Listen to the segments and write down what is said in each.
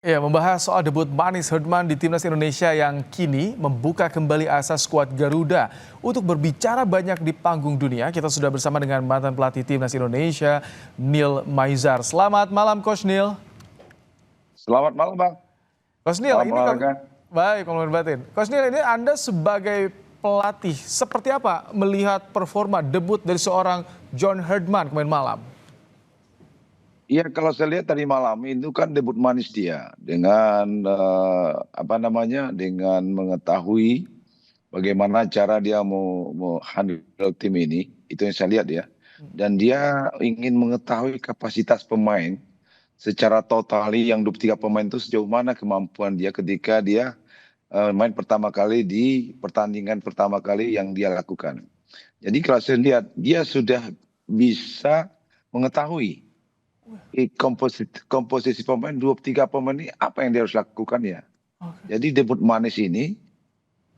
Ya, membahas soal debut Manis Herdman di timnas Indonesia yang kini membuka kembali asa skuad Garuda untuk berbicara banyak di panggung dunia. Kita sudah bersama dengan mantan pelatih timnas Indonesia, Neil Maizar. Selamat malam, Coach Neil. Selamat malam, Bang. Coach Neil, Salam ini kalau olahraga. baik, kalau batin. Coach Neil, ini Anda sebagai pelatih, seperti apa melihat performa debut dari seorang John Herdman kemarin malam? Iya, kalau saya lihat tadi malam itu kan debut manis dia dengan dengan mengetahui bagaimana cara dia mau handle tim ini, itu yang saya lihat ya. Dan dia ingin mengetahui kapasitas pemain secara totali yang 23 pemain itu sejauh mana kemampuan dia ketika dia main pertama kali di pertandingan pertama kali yang dia lakukan. Jadi kalau saya lihat dia sudah bisa mengetahui komposisi pemain 23 pemain ini apa yang dia harus lakukan ya. Jadi debut manis ini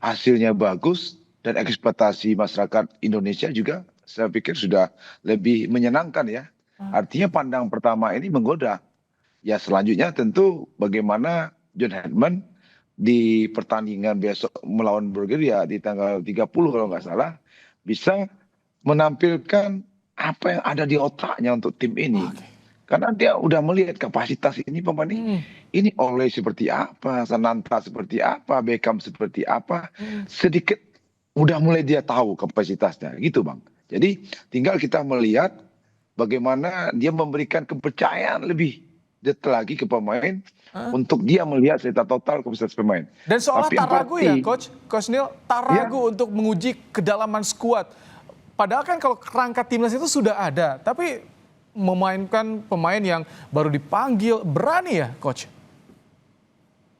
hasilnya bagus dan ekspektasi masyarakat Indonesia juga saya pikir sudah lebih menyenangkan ya. Artinya pandang pertama ini menggoda. Ya selanjutnya tentu bagaimana John Herdman di pertandingan besok melawan Bulgaria di tanggal 30 kalau nggak salah bisa menampilkan apa yang ada di otaknya untuk tim ini. Karena dia udah melihat kapasitas ini pemain ini Oleh seperti apa, Sananta seperti apa, Beckham seperti apa, sedikit udah mulai dia tahu kapasitasnya gitu Bang. Jadi tinggal kita melihat bagaimana dia memberikan kepercayaan lebih detail lagi ke pemain untuk dia melihat secara total kapasitas pemain. Dan seolah Tapi tak yang ragu ya, pasti, Coach Neil, tak ya, ragu untuk menguji kedalaman skuad. Padahal kan kalau kerangka timnas itu sudah ada, tapi memainkan pemain yang baru dipanggil, berani ya, Coach?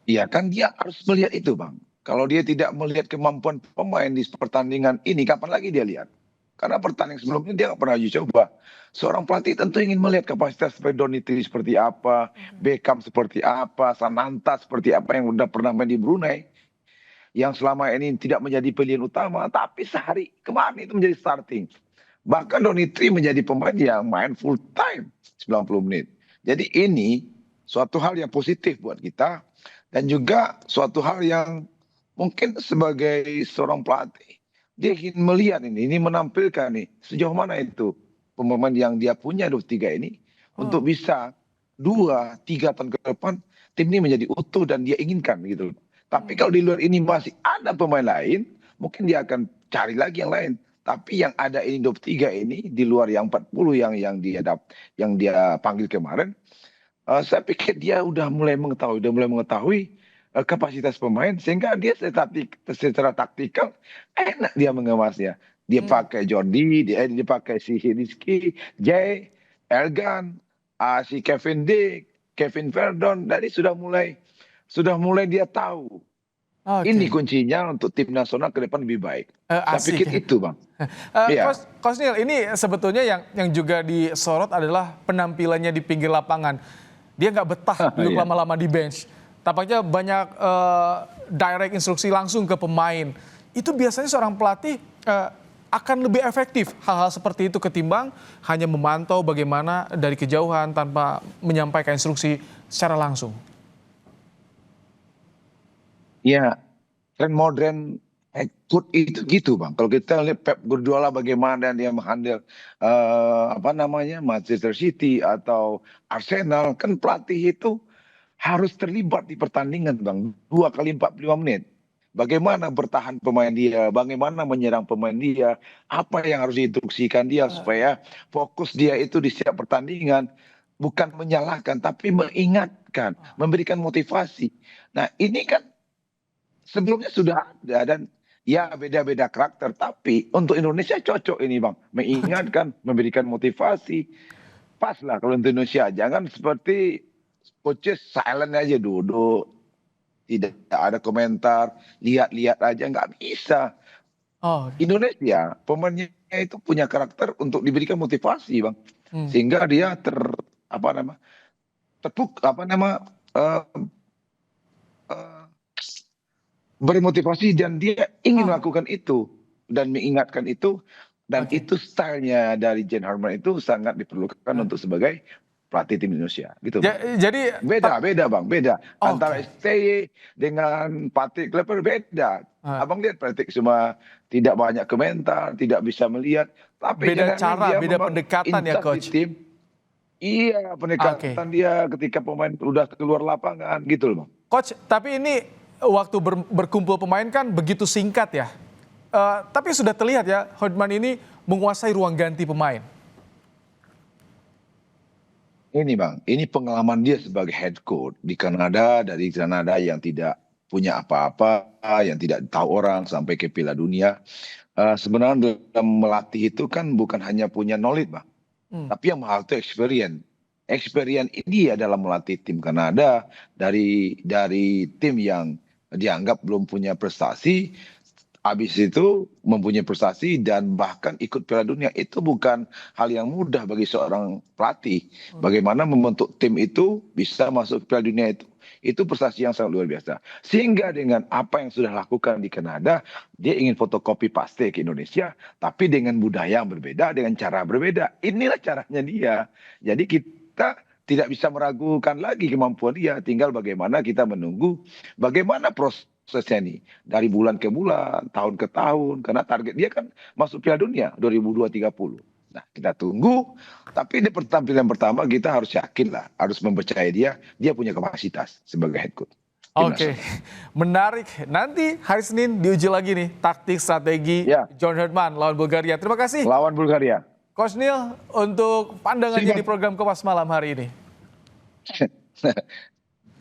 iya kan dia harus melihat itu Bang. Kalau dia tidak melihat kemampuan pemain di pertandingan ini, kapan lagi dia lihat? Karena pertandingan sebelumnya dia nggak pernah uji coba. Seorang pelatih tentu ingin melihat kapasitas Donitri seperti apa, Beckham seperti apa, Sananta seperti apa yang udah pernah main di Brunei, yang selama ini tidak menjadi pilihan utama, tapi sehari kemarin itu menjadi starting. Bahkan Donitri menjadi pemain yang main full time 90 menit. Jadi ini suatu hal yang positif buat kita dan juga suatu hal yang mungkin sebagai seorang pelatih dia ingin melihat ini menampilkan nih sejauh mana itu pemain yang dia punya 23 ini untuk bisa 2-3 tahun ke depan tim ini menjadi utuh dan dia inginkan gitu. Tapi kalau di luar ini masih ada pemain lain, mungkin dia akan cari lagi yang lain. Tapi yang ada ini 23 ini di luar yang 40 yang dia panggil kemarin, saya pikir dia udah mulai mengetahui kapasitas pemain sehingga dia secara taktikal enak dia mengemasnya. Dia pakai Jordi, dia pakai si Rizky, Jay, Elgan, si Kevin Dick, Kevin Verdon, dari sudah mulai dia tahu. Ini Oke. kuncinya untuk tim nasional ke depan lebih baik. Saya Asik pikir ya. itu, Bang. Iya. Coach Neil, ini sebetulnya yang juga disorot adalah penampilannya di pinggir lapangan. Dia nggak betah duduk Iya. lama-lama di bench. Tampaknya banyak direct instruksi langsung ke pemain. Itu biasanya seorang pelatih akan lebih efektif hal-hal seperti itu ketimbang hanya memantau bagaimana dari kejauhan tanpa menyampaikan instruksi secara langsung. Iya, tren modern coach itu gitu Bang. Kalau kita lihat Pep Guardiola bagaimana dia menghandle Manchester City atau Arsenal, kan pelatih itu harus terlibat di pertandingan Bang, 2 kali 45 menit. Bagaimana bertahan pemain dia, bagaimana menyerang pemain dia, apa yang harus diinstruksikan dia supaya fokus dia itu di setiap pertandingan, bukan menyalahkan tapi mengingatkan, memberikan motivasi. Nah, ini kan sebelumnya sudah ada dan ya beda-beda karakter, tapi untuk Indonesia cocok ini Bang. Mengingatkan, memberikan motivasi. Pas lah kalau untuk Indonesia. Jangan seperti coaches silent aja duduk. Tidak ada komentar, lihat-lihat aja, nggak bisa. Oh, Indonesia, pemainnya itu punya karakter untuk diberikan motivasi Bang. hmm. Sehingga dia apa nama, eh, eh, bermotivasi dan dia ingin Oh, melakukan itu dan mengingatkan itu dan oke. itu stylenya dari Jane Harman itu sangat diperlukan untuk sebagai pelatih tim Indonesia. Gitu. Bang. Jadi Beda Bang, beda. Oke. Antara STY dengan Patrick Klepper beda. Abang lihat Patrick cuma tidak banyak komentar, tidak bisa melihat. Tapi Beda kadang-kadang cara, dia beda memang pendekatan ya, intas di Coach. tim. Iya, Oke. pendekatan dia ketika pemain udah keluar lapangan gitu loh Bang. Coach, tapi ini waktu berkumpul pemain kan begitu singkat ya. Tapi sudah terlihat ya, Hotman ini menguasai ruang ganti pemain. Ini Bang, ini pengalaman dia sebagai head coach di Kanada, dari Kanada yang tidak punya apa-apa, yang tidak tahu orang sampai ke Piala Dunia. Sebenarnya dalam melatih itu kan bukan hanya punya knowledge Bang, tapi yang mahal itu experience. Experience ini adalah melatih tim Kanada dari tim yang dianggap belum punya prestasi, habis itu mempunyai prestasi dan bahkan ikut Piala Dunia. Itu bukan hal yang mudah bagi seorang pelatih. Bagaimana membentuk tim itu bisa masuk Piala Dunia itu prestasi yang sangat luar biasa. Sehingga dengan apa yang sudah lakukan di Kanada, dia ingin fotokopi paste ke Indonesia, tapi dengan budaya yang berbeda, dengan cara berbeda. Inilah caranya dia. Jadi kita tidak bisa meragukan lagi kemampuan dia. Tinggal bagaimana kita menunggu bagaimana prosesnya nih. Dari bulan ke bulan, tahun ke tahun. Karena target dia kan masuk Piala Dunia 2030. Nah, kita tunggu. Tapi di pertampilan pertama kita harus yakin lah. Harus mempercayai dia punya kapasitas sebagai head coach. Oke, menarik. Nanti hari Senin diuji lagi nih taktik strategi John Herdman lawan Bulgaria. Terima kasih. Lawan Bulgaria. Coach Neil untuk pandangannya di program Kompas Malam hari ini.